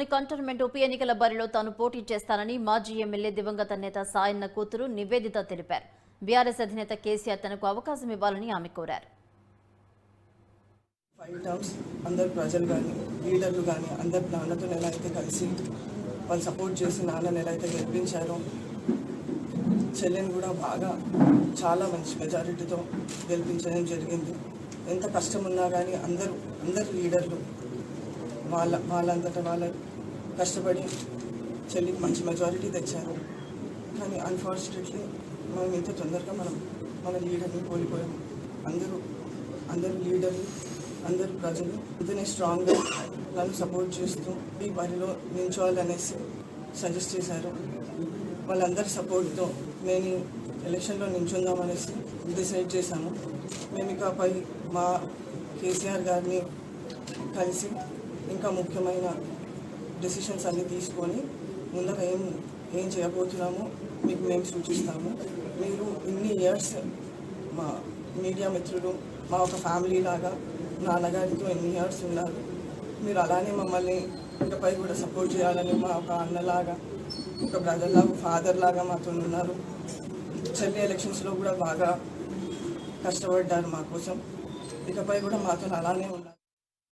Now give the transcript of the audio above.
నగరంలోని కంటోన్మెంట్ ఉప ఎన్నికల బరిలో తాను పోటీ చేస్తానని మాజీ ఎమ్మెల్యే దివంగత నేత సాయన్న కూతురు నివేదిత తెలిపారు. బీఆర్ఎస్ అధినేత కేసీఆర్ తనకు అవకాశం ఇవ్వాలని ఆమె కోరారు. 5 టర్మ్స్ అందరు ప్రజలు కానీ లీడర్లు కానీ అందరు నాన్నతో ఎలా అయితే కలిసి వాళ్ళు సపోర్ట్ చేసి నాన్నని ఎలా అయితే గెలిపించారో చెల్లెని కూడా బాగా చాలా మంచి మెజారిటీతో గెలిపించడం జరిగింది. ఎంత కష్టం ఉన్నా కానీ అందరు లీడర్లు వాళ్ళంతటా వాళ్ళ కష్టపడి చెల్లికి మంచి మెజారిటీ తెచ్చారు. కానీ అన్ఫార్చునేట్లీ మనం ఇంత తొందరగా మన లీడర్ని కోల్పోయాము. అందరూ లీడర్లు అందరూ ప్రజలు ఇంతనే స్ట్రాంగ్గా నన్ను సపోర్ట్ చేస్తూ ఈ బరిలో నిల్చోవాలనేసి సజెస్ట్ చేశారు. వాళ్ళందరి సపోర్ట్తో నేను ఎలక్షన్లో నిల్చుందామనేసి డిసైడ్ చేశాము. మేము ఇకపై మా కేసీఆర్ గారిని కలిసి ఇంకా ముఖ్యమైన డెసిషన్స్ అన్నీ తీసుకొని ముందర ఏం చేయబోతున్నామో మీకు మేము సూచిస్తాము. మీరు ఇన్ని ఇయర్స్ మా మీడియా మిత్రులు మా ఒక ఫ్యామిలీ లాగా నాన్నగారితో ఎన్ని ఇయర్స్ ఉన్నారు. మీరు అలానే మమ్మల్ని ఇకపై కూడా సపోర్ట్ చేయాలని మా ఒక అన్నలాగా ఒక బ్రదర్ లాగా ఫాదర్ లాగా మాతో ఉన్నారు. చెల్లి ఎలక్షన్స్లో కూడా బాగా కష్టపడ్డారు మా కోసం. ఇకపై కూడా మాతో అలానే ఉన్నారు.